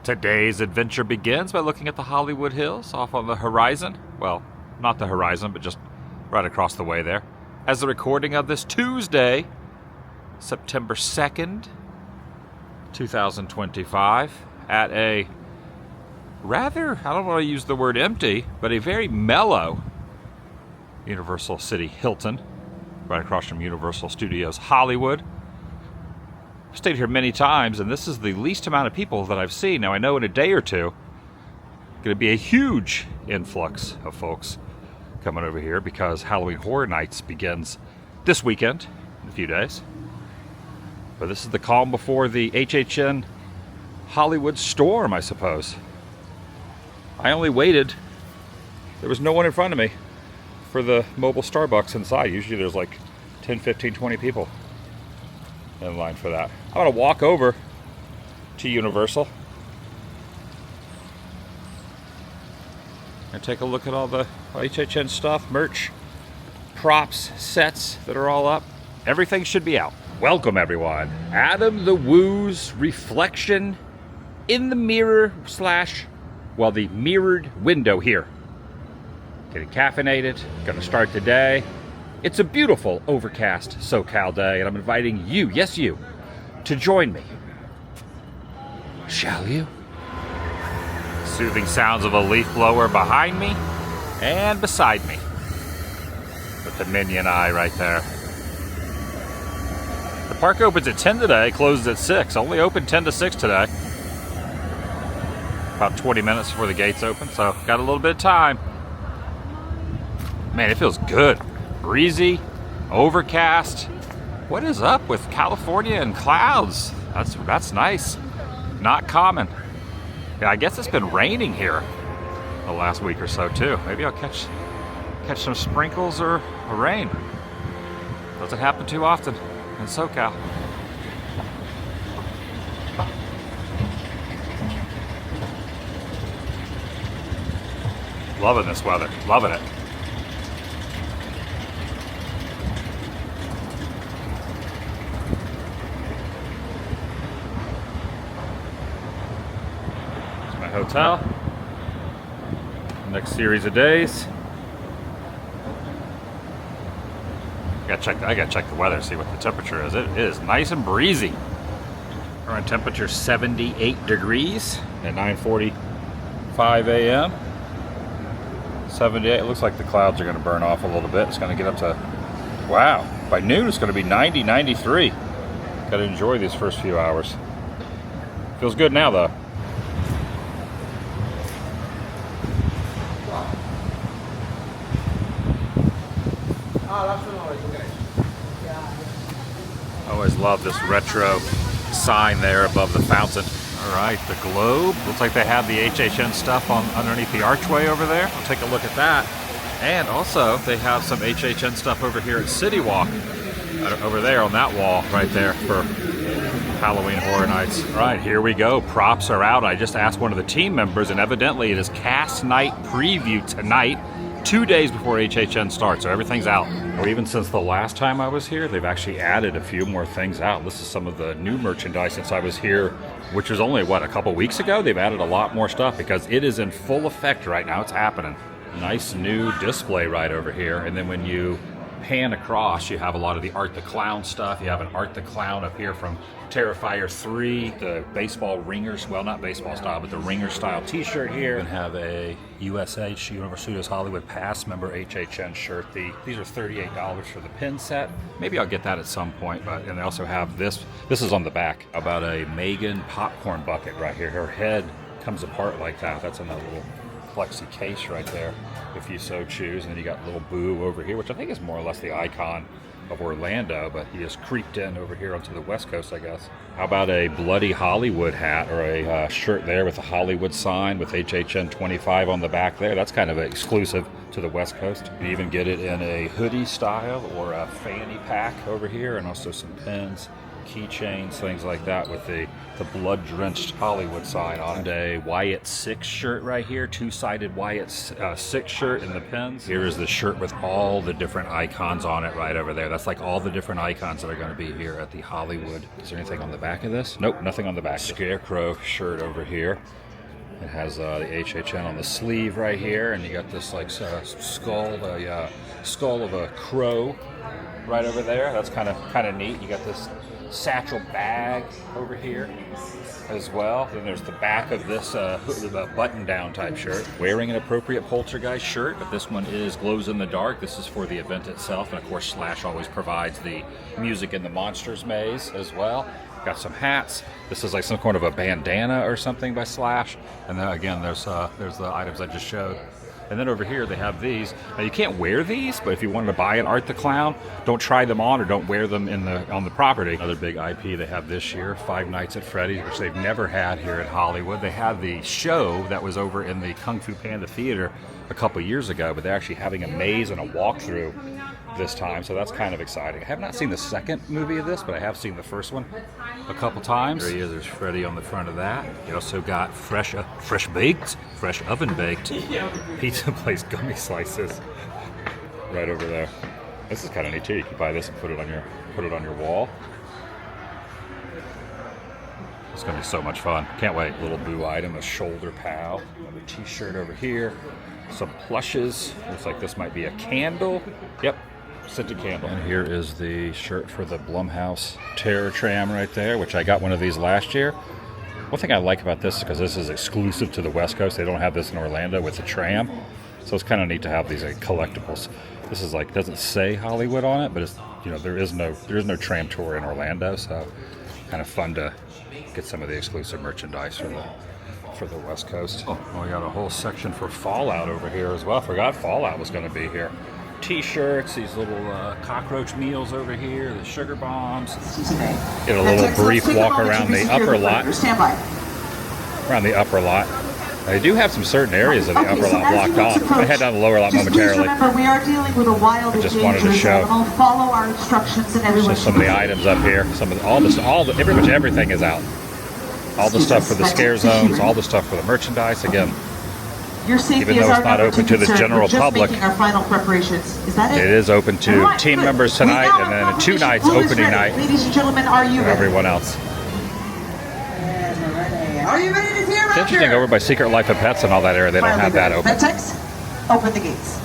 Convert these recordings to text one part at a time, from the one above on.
Today's adventure begins by looking at the Hollywood Hills off on the horizon. Well, not the horizon, but just right across the way there. As the recording of this Tuesday, September 2nd, 2025, at a rather, I don't want to use the word empty, but a very mellow Universal City Hilton, right across from Universal Studios Hollywood. I've stayed here many times, and this is the least amount of people that I've seen. Now, I know in a day or two, going to be a huge influx of folks coming over here because Halloween Horror Nights begins this weekend, in a few days. But this is the calm before the HHN Hollywood storm, I suppose. I only waited, there was no one in front of me for the mobile Starbucks inside. Usually there's like 10, 15, 20 people in line for that. I'm going to walk over to Universal and take a look at all the HHN stuff, merch, props, sets that are all up. Everything should be out. Welcome everyone. Adam the Woo's reflection in the mirror the mirrored window here. Getting caffeinated, gonna start the day. It's a beautiful overcast SoCal day, and I'm inviting you, yes you, to join me. Shall you? Soothing sounds of a leaf blower behind me and beside me. With the minion eye right there. The park opens at 10 today, closes at 6. Only open 10 to 6 today. About 20 minutes before the gates open, so got a little bit of time. Man, it feels good. Breezy, overcast. What is up with California and clouds? That's nice. Not common. Yeah, I guess it's been raining here the last week or so too. Maybe I'll catch some sprinkles or a rain. Doesn't happen too often in SoCal. Loving this weather. Loving it. Hotel. Next series of days. I gotta check the weather, see what the temperature is. It is nice and breezy. Current temperature 78 degrees at 9:45 a.m. 78. It looks like the clouds are going to burn off a little bit. It's going to get up to, wow, by noon it's going to be 90, 93. Got to enjoy these first few hours. Feels good now though. Always love this retro sign there above the fountain. All right, the globe. Looks like they have the HHN stuff on underneath the archway over there. We'll take a look at that. And also, they have some HHN stuff over here at City Walk. Over there on that wall right there for Halloween Horror Nights. All right, here we go. Props are out. I just asked one of the team members, and evidently it is cast night preview tonight, 2 days before HHN starts, so everything's out. Or even since the last time I was here, they've actually added a few more things out. This is some of the new merchandise since I was here, which was only, a couple weeks ago? They've added a lot more stuff because it is in full effect right now. It's happening. Nice new display right over here. And then when you pan across, you have a lot of the Art the Clown stuff. You have an Art the Clown up here from Terrifier 3, the baseball ringers, well, not baseball style, but the ringer style t-shirt here. And have a USH, Universal Studios Hollywood Pass member HHN shirt. These are $38 for the pin set. Maybe I'll get that at some point, and they also have this. This is on the back, about a Megan popcorn bucket right here. Her head comes apart like that. That's another little plexi case right there, if you so choose. And then you got little Boo over here, which I think is more or less the icon of Orlando, but he has creeped in over here onto the West Coast, I guess. How about a Bloody Hollywood hat or a shirt there with a Hollywood sign with HHN 25 on the back there? That's kind of exclusive to the West Coast. You even get it in a hoodie style or a fanny pack over here, and also some pins. keychains, things like that with the blood-drenched Hollywood sign on it. A Wyatt 6 shirt right here, two-sided Wyatt 6 shirt in the pins. Here is the shirt with all the different icons on it right over there. That's like all the different icons that are going to be here at the Hollywood. Is there anything on the back of this? Nope, nothing on the back. Scarecrow shirt over here. It has the HHN on the sleeve right here, and you got this like skull of a crow right over there. That's kind of neat. You got this satchel bag over here as well. Then there's the back of this button-down type shirt. Wearing an appropriate Poltergeist shirt, but this one is glows in the dark. This is for the event itself, and of course Slash always provides the music in the Monsters Maze as well. Got some hats. This is like some kind of a bandana or something by Slash. And then again, there's the items I just showed. And then over here they have these. Now you can't wear these, but if you wanted to buy an Art the Clown, don't try them on or don't wear them on the property. Another big IP they have this year, Five Nights at Freddy's, which they've never had here at Hollywood. They had the show that was over in the Kung Fu Panda Theater a couple years ago, but they're actually having a maze and a walkthrough this time, so that's kind of exciting. I have not seen the second movie of this, but I have seen the first one a couple times. There he is, there's Freddy on the front of that. You also got fresh oven baked pizza place gummy slices right over there. This is kind of neat too. You can buy this and put it on your wall. It's gonna be so much fun. Can't wait. Little Boo item, a shoulder pal, another t-shirt over here, some plushes. Looks like this might be a candle. Yep. Scented candle. And here is the shirt for the Blumhouse Terror Tram right there, which I got one of these last year. One thing I like about this is because this is exclusive to the West Coast. They don't have this in Orlando with the Tram. So it's kind of neat to have these like collectibles. This is like, doesn't say Hollywood on it, but it's, you know, there is no Tram tour in Orlando, so kind of fun to get some of the exclusive merchandise for the West Coast. Oh, we got a whole section for Fallout over here as well. Forgot Fallout was going to be here. T-shirts, these little cockroach meals over here, the sugar bombs. Get a little brief walk around the upper lot. Around the upper lot. They do have some certain areas of the upper lot blocked off. I head down the lower lot momentarily. Remember, we are dealing with a wild and dangerous animal. Follow our instructions and everyone. Just some of the items up here. Pretty much everything is out. All the stuff for the scare zones, all the stuff for the merchandise. Again, even though it's not open to the general public, our final preparations. Is that it? It is open to team members tonight, and then 2 nights opening night. Ladies and gentlemen, are you ready? Everyone else. Are you ready to hear? It's interesting over by Secret Life of Pets and all that area. They don't have that open. Vetex, open the gates.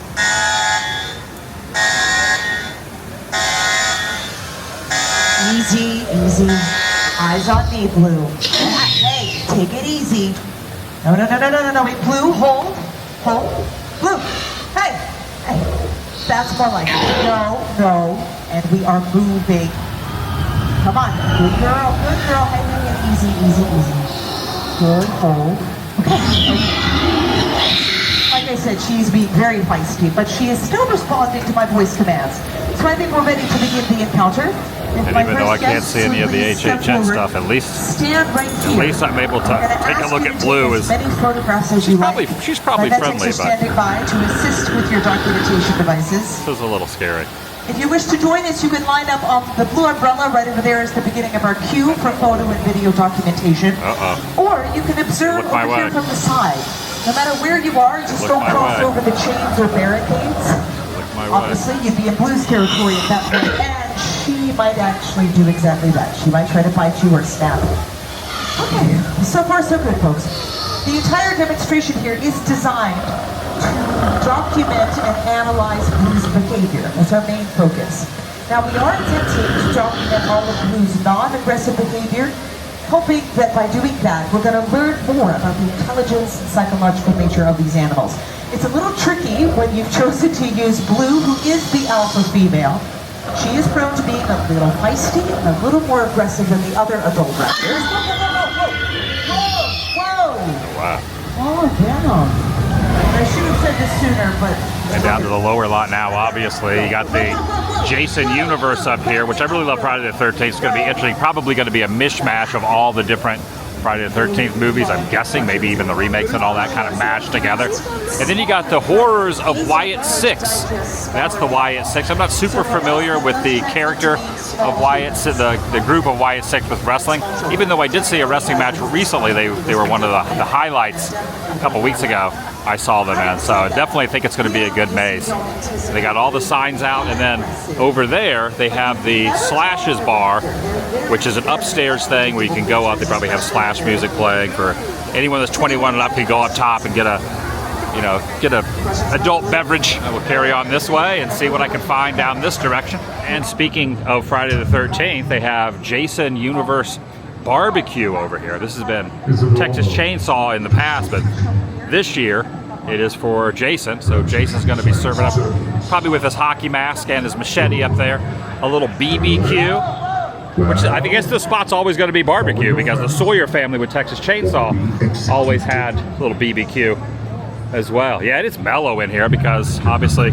Easy, easy. Eyes on me, Blue. Hey, take it easy. No. Wait, Blue, hold. Blue, hey. That's more like it. No. And we are moving. Come on, good girl. Hey, easy. Good, hold. Okay. Like I said, she's being very feisty, but she is still responding to my voice commands. So I think we're ready to begin the encounter. And even though I can't see any of the HHN stuff, at least I'm able to take a look at Blue. She's probably friendly, but standing by to assist with your documentation devices. This is a little scary. If you wish to join us, you can line up on the blue umbrella right over there is the beginning of our queue for photo and video documentation. Or you can observe over here from the side. No matter where you are, just don't cross over the chains or barricades. Obviously, you'd be in Blue's territory at that point, and she might actually do exactly that. She might try to bite you or snap. Okay, so far so good, folks. The entire demonstration here is designed to document and analyze Blue's behavior. That's our main focus. Now, we are attempting to document all of Blue's non-aggressive behavior, hoping that by doing that, we're going to learn more about the intelligence and psychological nature of these animals. It's a little tricky when you've chosen to use Blue, who is the alpha female. She is prone to being a little feisty and a little more aggressive than the other adult raptors. Whoa! Wow. Oh, down. I should have said this sooner, but... And down to the lower lot now, obviously. You got the Jason universe up here, which I really love. Friday the 13th. It's going to be interesting. Probably going to be a mishmash of all the different Friday the 13th movies, I'm guessing, maybe even the remakes and all that kind of mashed together. And then you got the horrors of Wyatt Six. That's the Wyatt Six. I'm not super familiar with the character of Wyatt, the group of Wyatt Six with wrestling. Even though I did see a wrestling match recently, they were one of the highlights a couple weeks ago. I saw them in, so I definitely think it's going to be a good maze. They got all the signs out, and then over there they have the Slashes bar, which is an upstairs thing where you can go up. They probably have Slash music playing for anyone that's 21 and up. Can go up top and get a adult beverage. I will carry on this way and see what I can find down this direction. And speaking of Friday the 13th, they have Jason Universe Barbecue over here. This has been Texas Chainsaw in the past, but this year it is for Jason. So Jason's going to be serving up, probably with his hockey mask and his machete up there, a little BBQ, which I guess this spot's always going to be barbecue because the Sawyer family with Texas Chainsaw always had a little BBQ as well. Yeah, it is mellow in here because obviously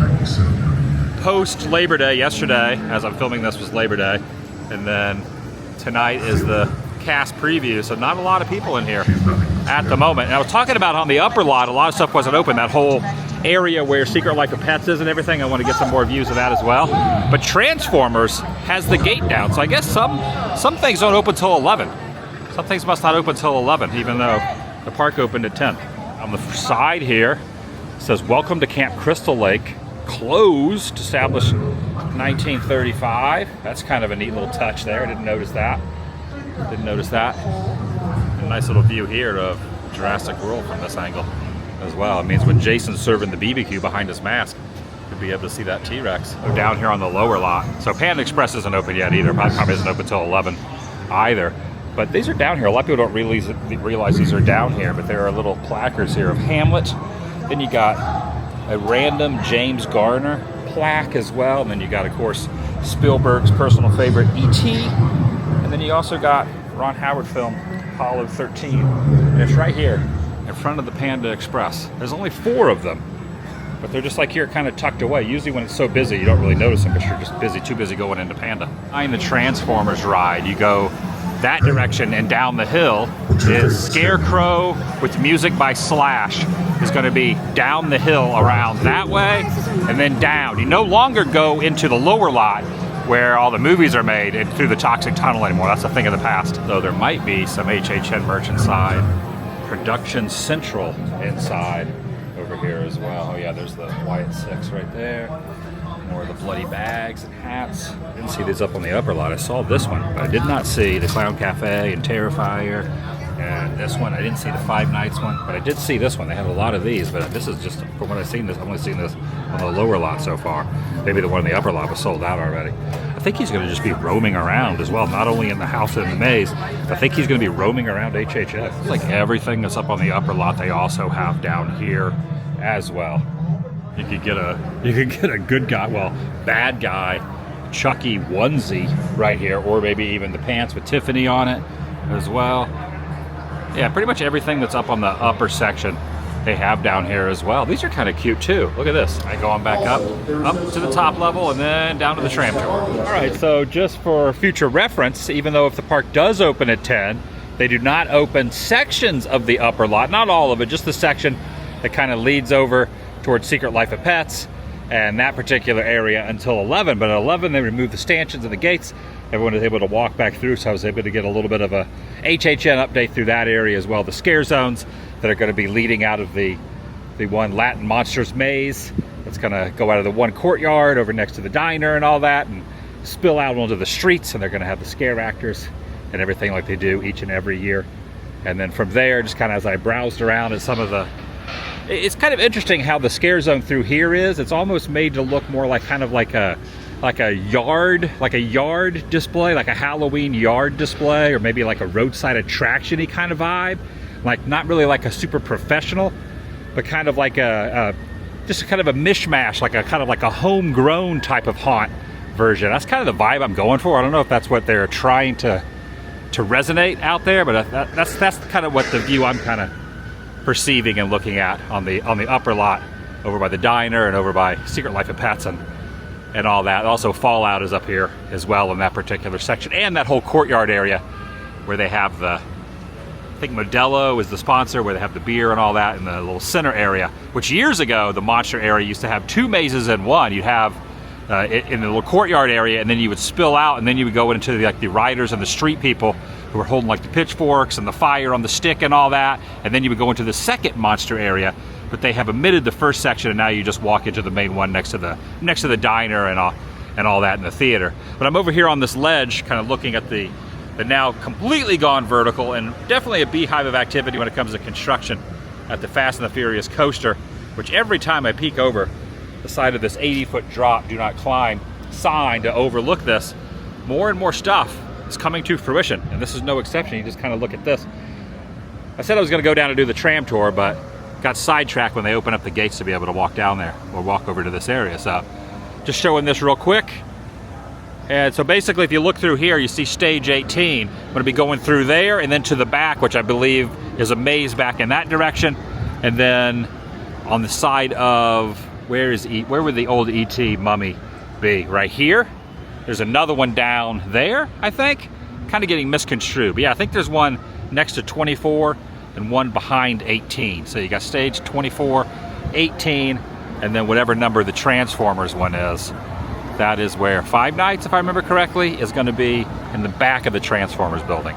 post Labor Day, yesterday as I'm filming this was Labor Day, and then tonight is the cast preview, so not a lot of people in here at the moment. And I was talking about on the upper lot, a lot of stuff wasn't open. That whole area where Secret Life of Pets is and everything, I want to get some more views of that as well. But Transformers has the gate down, so I guess some things don't open till 11. Some things must not open till 11, even though the park opened at 10. On the side here, it says, "Welcome to Camp Crystal Lake. Closed, established 1935. That's kind of a neat little touch there. I didn't notice that. A nice little view here of Jurassic World from this angle as well. It means when Jason's serving the BBQ behind his mask, you'll be able to see that T-Rex. So down here on the lower lot. So Panda Express isn't open yet either. Probably isn't open until 11 either. But these are down here. A lot of people don't realize these are down here, but there are little placards here of Hamlet. Then you got a random James Garner plaque as well. And then you got, of course, Spielberg's personal favorite, E.T. And then you also got Ron Howard film, Apollo 13. And it's right here in front of the Panda Express. There's only 4 of them, but they're just like here kind of tucked away. Usually when it's so busy, you don't really notice them because you're just too busy going into Panda. Behind the Transformers ride, you go that direction, and down the hill is Scarecrow with music by Slash is going to be down the hill around that way and then down. You no longer go into the lower lot where all the movies are made and through the toxic tunnel anymore. That's a thing of the past. Though there might be some HHN merch inside. Production Central inside over here as well. Oh yeah, there's the Wyatt Six right there. More of the bloody bags and hats. Didn't see these up on the upper lot. I saw this one, but I did not see the Clown Cafe and Terrifier. And this one, I didn't see the Five Nights one, but I did see this one. They have a lot of these, but this is just, from what I've seen this, I've only seen this on the lower lot so far. Maybe the one on the upper lot was sold out already. I think he's going to just be roaming around as well, not only in the house and the maze. I think he's going to be roaming around HHS. It's like everything that's up on the upper lot, they also have down here as well. You could get a good guy, well, bad guy, Chucky onesie right here, or maybe even the pants with Tiffany on it as well. Yeah, pretty much everything that's up on the upper section they have down here as well. These are kind of cute too. Look at this. I go on back up to the top level and then down to the tram tour. All right, so just for future reference, even though if the park does open at 10, they do not open sections of the upper lot, not all of it, just the section that kind of leads over towards Secret Life of Pets and that particular area until 11. But at 11, they remove the stanchions and the gates. Everyone is able to walk back through, so I was able to get a little bit of a HHN update through that area as well. The scare zones that are going to be leading out of the one Latin Monsters maze. That's going to go out of the one courtyard over next to the diner and all that and spill out onto the streets, and they're going to have the scare actors and everything like they do each and every year. And then from there, just kind of as I browsed around at some of the... It's kind of interesting how the scare zone through here is. It's almost made to look more like kind of like a yard display, like a Halloween yard display, or maybe like a roadside attraction-y kind of vibe. Like not really like a super professional, but kind of like just kind of a mishmash, like a kind of like a homegrown type of haunt version. That's kind of the vibe I'm going for. I don't know if that's what they're trying to resonate out there, but that's kind of what the view I'm kind of perceiving and looking at on the upper lot over by the diner and over by Secret Life of Pets and all that. Also Fallout is up here as well in that particular section, and that whole courtyard area where they have the I think Modelo is the sponsor, where they have the beer and all that in the little center area, which years ago, the monster area used to have 2 mazes in one. You'd have in the little courtyard area, and then you would spill out, and then you would go into the riders and the street people who were holding like the pitchforks and the fire on the stick and all that, and then you would go into the second monster area, but they have omitted the first section, and now you just walk into the main one next to the diner and all that in the theater. But I'm over here on this ledge, kind of looking at the now completely gone vertical, and definitely a beehive of activity when it comes to construction at the Fast and the Furious coaster, which every time I peek over the side of this 80-foot drop, do not climb sign to overlook this, more and more stuff is coming to fruition, and this is no exception. You just kind of look at this. I said I was going to go down and do the tram tour, but got sidetracked when they opened up the gates to be able to walk down there or walk over to this area. So just showing this real quick. And so basically, if you look through here, you see stage 18. I'm going to be going through there and then to the back, which I believe is a maze back in that direction. And then on the side of, where would the old ET mummy be? Right here. There's another one down there, I think. Kind of getting misconstrued. But yeah, I think there's one next to 24 and one behind 18. So you got stage 24, 18, and then whatever number the Transformers one is. That is where Five Nights, if I remember correctly, is going to be in the back of the Transformers building.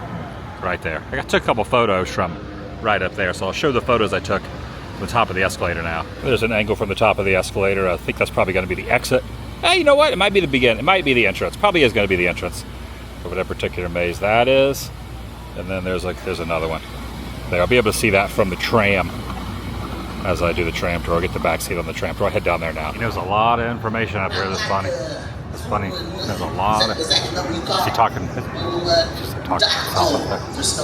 Right there. I took a couple photos from right up there, so I'll show the photos I took from the top of the escalator now. There's an angle from the top of the escalator. I think that's probably going to be the exit. Hey, you know what? It might be the beginning. It might be the entrance. Probably is going to be the entrance over that particular maze. That is. And then there's another one. There, I'll be able to see that from the tram as I do the tram tour. I'll get the back seat on the tram tour. I'll head down there now. There's a lot of information up here. That's funny. It's funny. There's a lot of... Is he talking? Just talking to himself up there. Just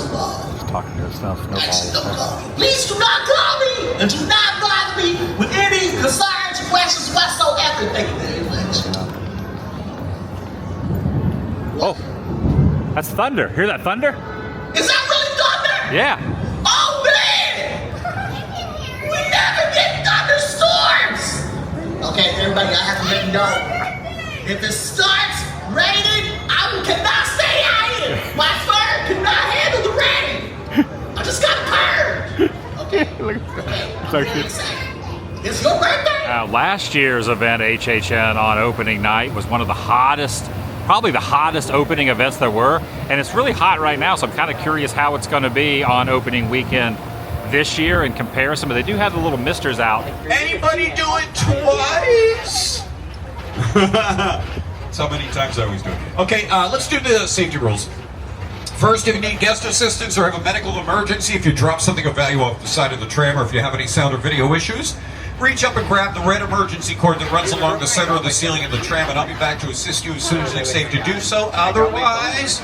talking to himself. Snowball. Please do not call me and do not bother me with any concerns, questions whatsoever. Thank you very much. Oh, that's thunder. Hear that thunder? Is that really thunder? Yeah. Oh man! We never get thunderstorms! Okay, everybody, I have to let you know. If it starts raining, I cannot stay out here. My fur cannot handle the rain. I just got burned. Okay. It's your birthday? Last year's event, HHN, on opening night was one of the hottest, probably the hottest opening events there were. And it's really hot right now, so I'm kind of curious how it's going to be on opening weekend this year in comparison. But they do have the little misters out. Anybody do it twice? That's how many times I always do it. Okay, let's do the safety rules. First, if you need guest assistance or have a medical emergency, if you drop something of value off the side of the tram, or if you have any sound or video issues, reach up and grab the red emergency cord that runs along the center of the ceiling of the tram, and I'll be back to assist you as soon as it's safe to do so. Otherwise,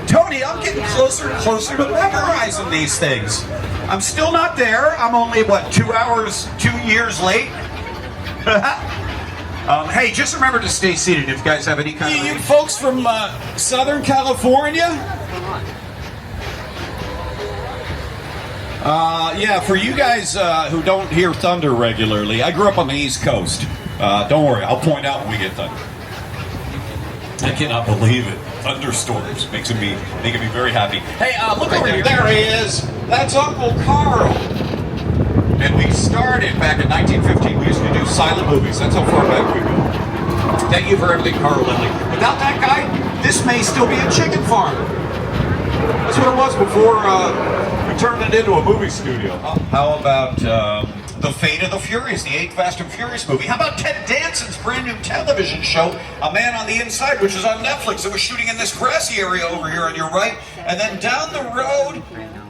Tony, I'm getting closer and closer to memorizing these things. I'm still not there. I'm only, what, 2 years late? Hey, just remember to stay seated if you guys have any kind of... You folks from Southern California? Yeah, for you guys who don't hear thunder regularly, I grew up on the East Coast. Don't worry, I'll point out when we get thunder. I cannot believe it. Thunderstorms making me very happy. Hey, look over here. There he is. That's Uncle Carl. And we started back in 1915. We used to do silent movies. That's how far back we go. Thank you for everything, Carl Lindley. Without that guy, this may still be a chicken farm. That's what it was before we turned it into a movie studio. How about The Fate of the Furious, the 8th Fast and Furious movie? How about Ted Danson's brand new television show, A Man on the Inside, which is on Netflix. It was shooting in this grassy area over here on your right. And then down the road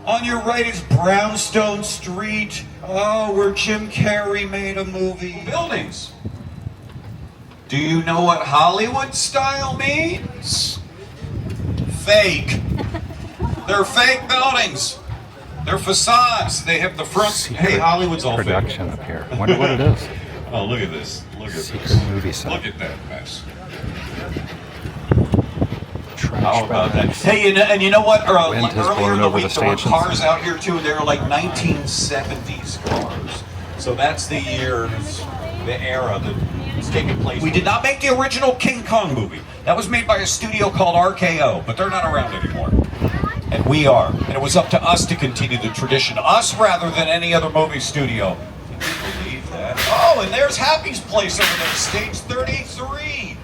on your right is Brownstone Street. Oh, where Jim Carrey made a movie. Buildings. Do you know what Hollywood style means? Fake. They're fake buildings. They're facades. They have the front. Hey, Hollywood's all production fake. Up here. I wonder what it is. Oh, look at this. Look at Secret this. Movie set. Look at that mess. Trash How about that? bags. Hey, and you know what? Wind has Earlier blown in the over week, the there were stanchions. cars out here too. They were like 1970s cars. So that's the year, the era that is taking place. We did not make the original King Kong movie. That was made by a studio called RKO, but they're not around anymore. And we are. And it was up to us to continue the tradition. Us rather than any other movie studio. Can you believe that? Oh, and there's Happy's Place over there, stage 33.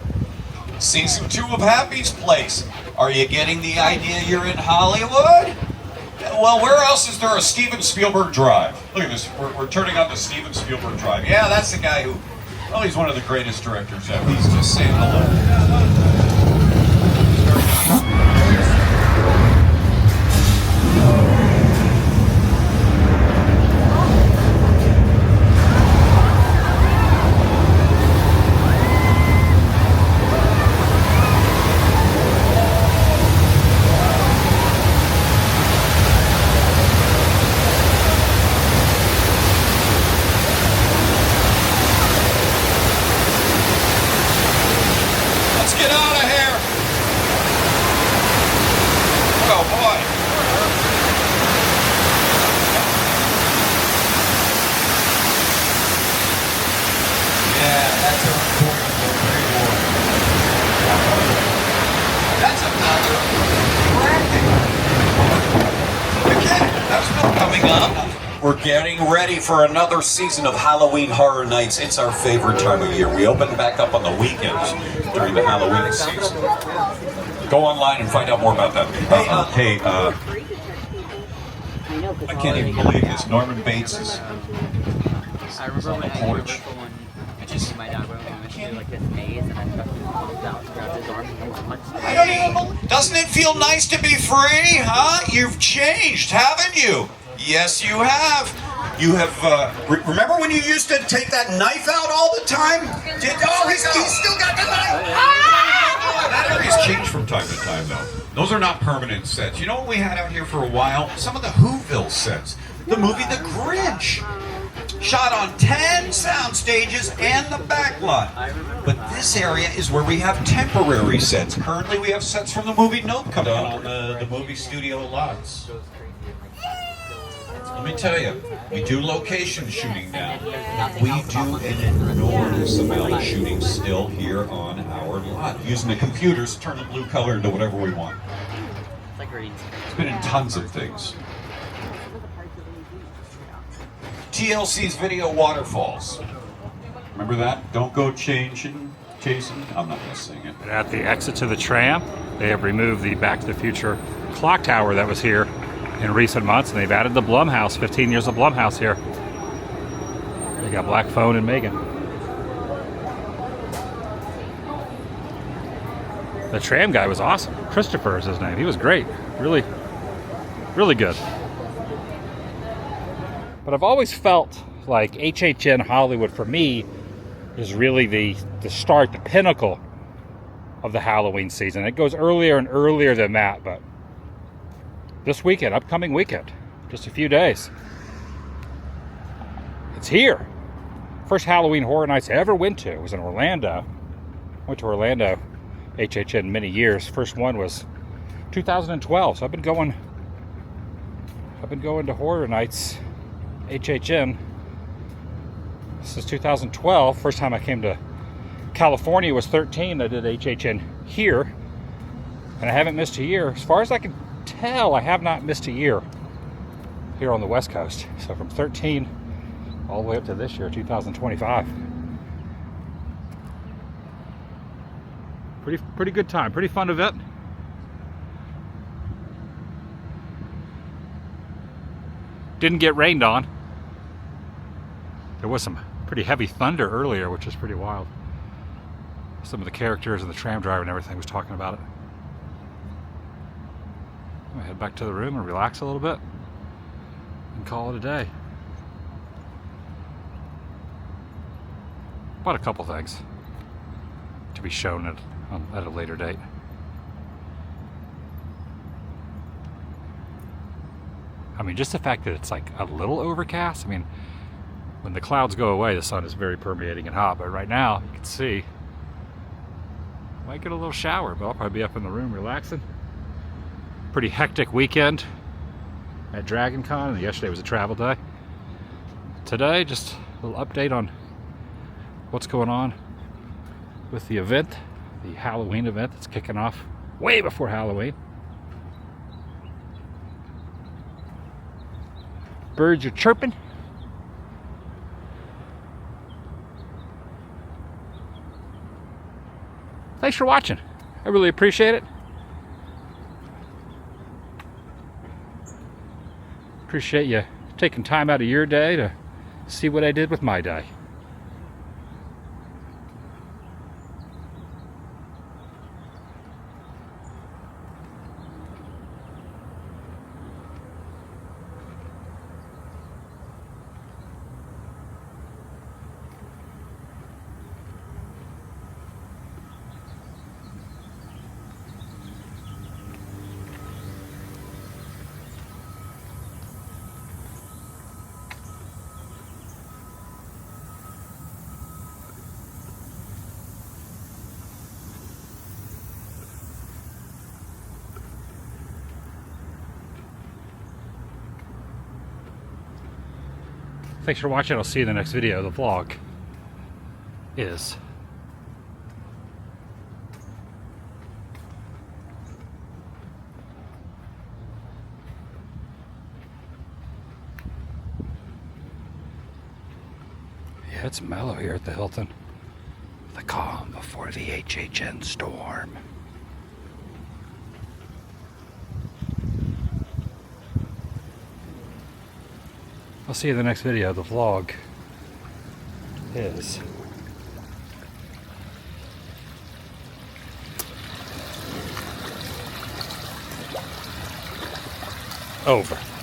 Season 2 of Happy's Place. Are you getting the idea you're in Hollywood? Well, where else is there a Steven Spielberg Drive? Look at this. We're turning on the Steven Spielberg Drive. Yeah, that's the guy who, well, he's one of the greatest directors ever. He's just saying hello. We're getting ready for another season of Halloween Horror Nights. It's our favorite time of year. We open back up on the weekends during the Halloween season. Go online and find out more about that. I can't even believe this. Norman Bates is on the porch. I don't even believe. Doesn't it feel nice to be free, huh? You've changed, haven't you? Yes, you have. You have, remember when you used to take that knife out all the time? He's still got the knife. That area's changed from time to time, though. Those are not permanent sets. You know what we had out here for a while? Some of the Whoville sets. The movie The Grinch. Shot on 10 sound stages and the back lot. But this area is where we have temporary sets. Currently, we have sets from the movie Nope coming on the movie studio lots. Let me tell you, we do location shooting now. We do an enormous amount of shooting still here on our lot, using the computers to turn the blue color into whatever we want. It's been in tons of things. TLC's Video Waterfalls. Remember that? Don't go chasing. I'm not going to sing it. At the exit to the tram, they have removed the Back to the Future clock tower that was here in recent months, and they've added the Blumhouse, 15 years of Blumhouse here. They got Black Phone and Megan. The tram guy was awesome. Christopher is his name. He was great. Really, really good. But I've always felt like HHN Hollywood, for me, is really the start, the pinnacle of the Halloween season. It goes earlier and earlier than that, but this weekend, upcoming weekend, just a few days, it's here. First Halloween Horror Nights I ever went to was in Orlando. Went to Orlando, HHN, many years. First one was 2012, so I've been going to Horror Nights, HHN, since 2012. First time I came to California was 13. I did HHN here, and I haven't missed a year. As far as I can tell, I have not missed a year here on the West Coast. So from 13 all the way up to this year, 2025. Pretty good time, pretty fun event. Didn't get rained on. There was some pretty heavy thunder earlier, which is pretty wild. Some of the characters and the tram driver and everything was talking about it. I'm gonna head back to the room and relax a little bit and call it a day. But a couple things to be shown at a later date. I mean, just the fact that it's like a little overcast. I mean, when the clouds go away, the sun is very permeating and hot, but right now you can see might get a little shower, but I'll probably be up in the room relaxing. Pretty hectic weekend at Dragon Con, and yesterday was a travel day. Today, just a little update on what's going on with the event, the Halloween event that's kicking off way before Halloween. Birds are chirping. Thanks for watching. I really appreciate it. Appreciate you taking time out of your day to see what I did with my day. Thanks for watching. I'll see you in the next video. The vlog is yeah, it's mellow here at the Hilton. The calm before the HHN storm. I'll see you in the next video. The vlog is over.